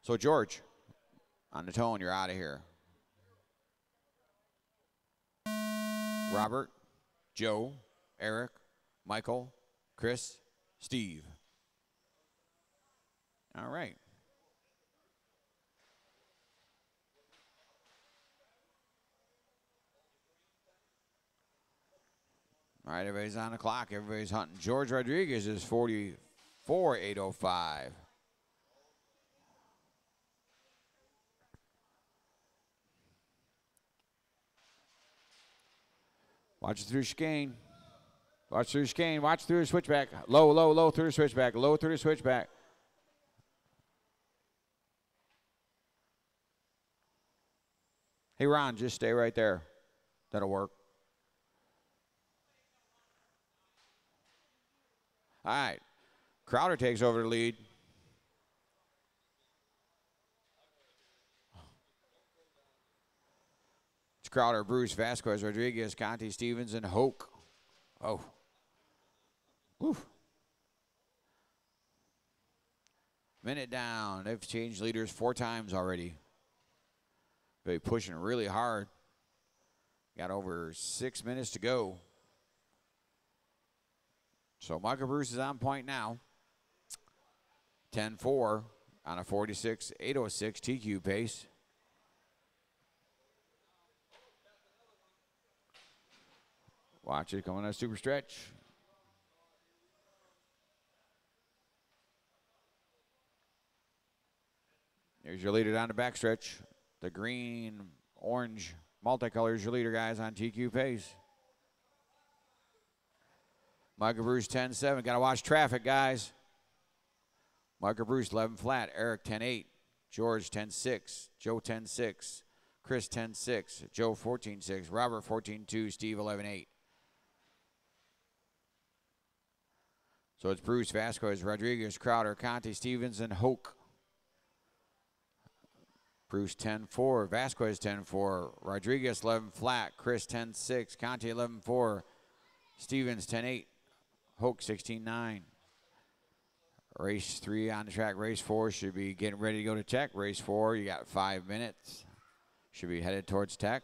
So, George, on the tone, you're out of here. Robert, Joe, Eric, Michael, Chris, Steve. All right. All right, everybody's on the clock. Everybody's hunting. George Rodriguez is 44,805. Watch it through chicane. Watch through chicane. Watch through the switchback. Low, low, low through the switchback. Low through the switchback. Hey, Ron, just stay right there. That'll work. All right. Crowder takes over the lead. It's Crowder, Bruce, Vazquez, Rodriguez, Conte, Stevens, and Hoch. Oh. Woof. Minute down. They've changed leaders 4 times already. They're pushing really hard. Got over 6 minutes to go. So Michael Bruce is on point now. 10-4 on a 46,806 TQ pace. Watch it coming on a super stretch. There's your leader down the backstretch. The green, orange, multicolor is your leader, guys, on TQ pace. Michael Bruce 10-7. Got to watch traffic, guys. Michael Bruce 11 flat. Eric 10-8. George 10-6. Joe 10-6. Chris 10-6. Joe 14-6. Robert 14-2. Steve 11-8. So it's Bruce, Vazquez, Rodriguez, Crowder, Conte, Stevens, and Hoch. Bruce 10-4. Vazquez 10-4. Rodriguez 11 flat. Chris 10-6. Conte 11-4. Stevens 10-8. Hoch 16-9. Race 3 on the track. Race 4 should be getting ready to go to tech. Race 4, you got 5 minutes. Should be headed towards tech.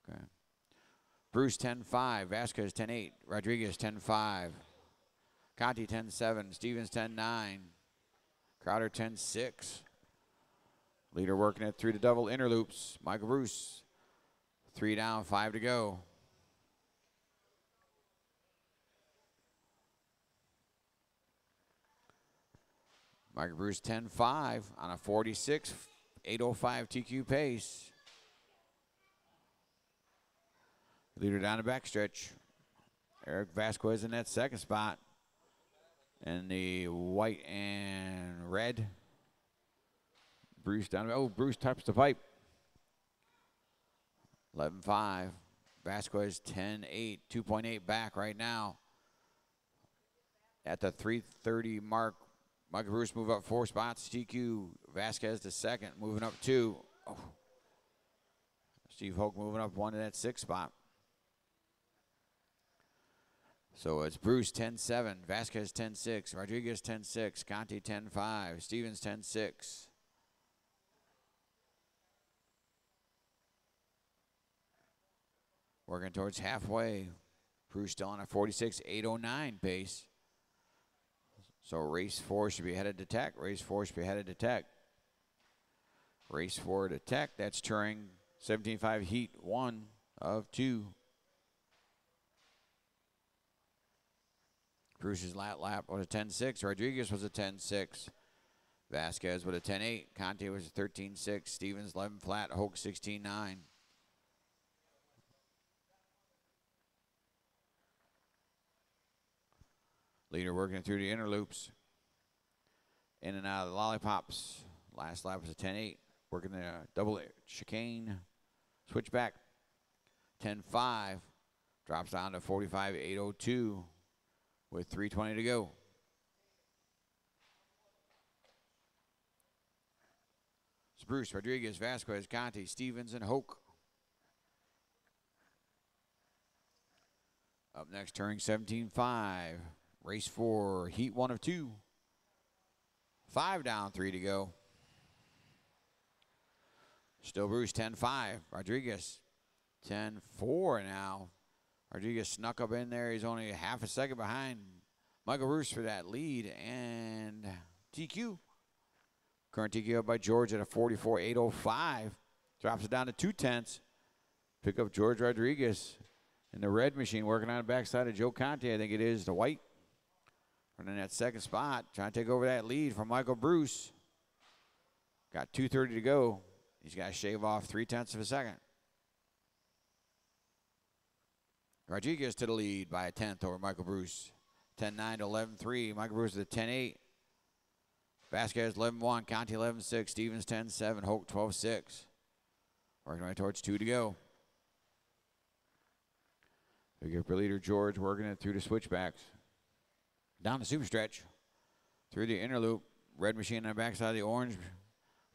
Okay. Bruce 10-5. Vazquez 10-8. Rodriguez 10-5. Conte 10-7. Stevens 10-9. Crowder 10-6. Leader working it through the double inner loops. Michael Bruce. 3 down, 5 to go. Michael Bruce 10-5 on a 46,805 TQ pace. Leader down the backstretch. Eric Vazquez in that second spot. And the white and red. Bruce down. Oh, Bruce taps the pipe. 11-5. Vazquez 10-8. 2.8 back right now. At the 3:30 mark, Michael Bruce move up 4 spots. TQ Vazquez to second, moving up 2. Oh. Steve Hoch moving up 1 to that 6th spot. So it's Bruce 10-7, Vazquez 10-6, Rodriguez 10-6, Conte 10-5, Stevens 10-6. Working towards halfway. Bruce still on a 46,809 pace. So race 4 should be headed to tech. Race 4 should be headed to tech. Race 4 to tech. That's Turing 17.5 heat 1 of 2. Bruce's lap was a 10-6. Rodriguez was a 10-6. Vazquez with a 10-8. Conte was a 13-6. Stevens 11 flat. Hoch 16-9. Leader working through the inner loops. In and out of the lollipops. Last lap was a 10-8. Working the double chicane. Switchback. 10-5. Drops down to 45,802 with 3:20 to go. It's Bruce, Rodriguez, Vazquez, Conte, Stevens, and Hoch. Up next, turning 17.5. Race 4, heat 1 of 2. 5 down, 3 to go. Still Bruce, 10-5. Rodriguez, 10-4 now. Rodriguez snuck up in there. He's only half a second behind Michael Bruce for that lead. And TQ. Current TQ up by George at a 44.805. Drops it down to 2/10. Pick up George Rodriguez in the red machine, working on the backside of Joe Conte. I think it is the white. Running that second spot, trying to take over that lead from Michael Bruce. Got 2:30 to go. He's got to shave off 0.3 of a second. Rodriguez to the lead by a 1/10 over Michael Bruce. 10-9 to 11-3. Michael Bruce at 10-8. Vazquez 11-1. Conte 11-6. Stevens 10-7. Hoch 12-6. Working right towards 2 to go. We get for leader George working it through the switchbacks. Down the super stretch. Through the inner loop. Red machine on the backside of the orange.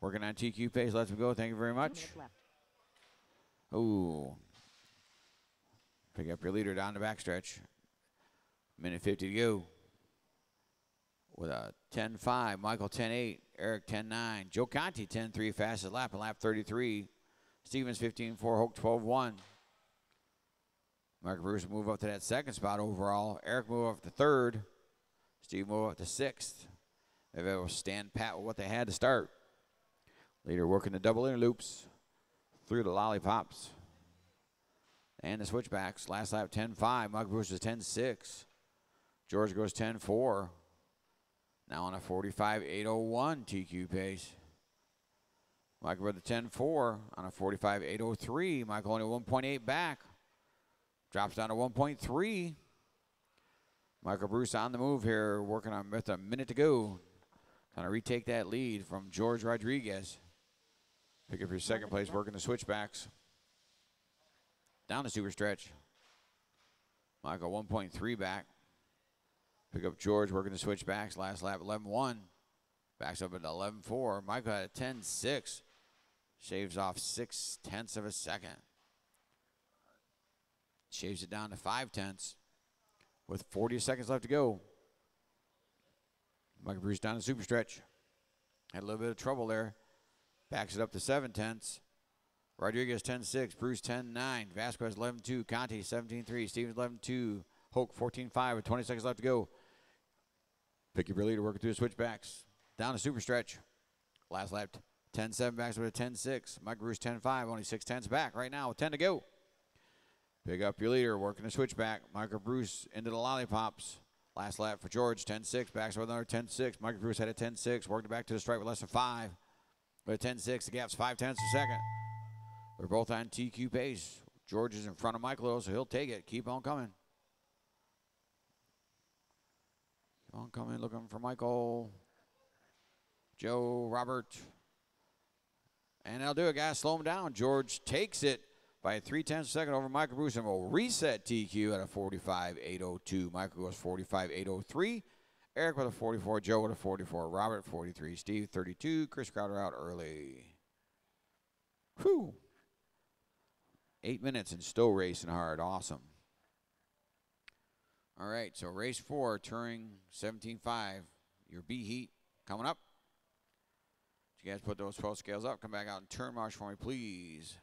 Working on TQ pace. Let's go. Thank you very much. Ooh. Pick up your leader down the backstretch. Minute 50 to go. With a 10-5. Michael 10-8. Eric 10-9. Joe Conte 10-3. Fastest lap in lap 33. Stevens 15-4. Hoch 12-1. Michael Bruce move up to that second spot overall. Eric move up to third. Steve move up to sixth. They've able to stand pat with what they had to start. Leader working the double inner loops through the lollipops and the switchbacks. Last lap 10-5. Michael Bruce is 10-6. George goes 10-4. Now on a 45.801 TQ pace. Michael with a 10-4 on a 45.803. Michael only 1.8 back. Drops down to 1.3. Michael Bruce on the move here, working on with a minute to go. Kind of retake that lead from George Rodriguez. Pick up your second place, working the switchbacks. Down the super stretch. Michael 1.3 back. Pick up George, working the switchbacks. Last lap 11-1. Backs up at 11-4. Michael had a 10-6. Shaves off 0.6 of a second. Shaves it down to 0.5 with 40 seconds left to go. Michael Bruce down the super stretch. Had a little bit of trouble there. Backs it up to 0.7. Rodriguez 10-6. Bruce 10-9. Vazquez 11-2. Conte 17-3. Stevens 11-2. Hoch 14-5 with 20 seconds left to go. Pick your leader working through the switchbacks. Down the super stretch. Last lap 10-7. Backs with a 10-6. Michael Bruce 10-5. Only 0.6 back right now with 10 to go. Pick up your leader, working the switchback. Michael Bruce into the lollipops. Last lap for George, 10-6. Backs with another 10-6. Michael Bruce had a 10-6. Worked it back to the stripe with less than 5. With a 10-6, the gap's 0.5 a second. They're both on TQ pace. George is in front of Michael, so he'll take it. Keep on coming. Keep on coming, looking for Michael. Joe, Robert. And that'll do it, guys. Slow him down. George takes it by 0.3 of a second over Michael Bruce, and will reset TQ at a 45.802. Michael goes 45.803. Eric with a 44. Joe with a 44. Robert 43. Steve 32. Chris Crowder out early. Whew. 8 minutes and still racing hard. Awesome. All right, so race 4, Touring 17.5. Your B heat coming up. You guys put those 12 scales up. Come back out and turn march for me, please.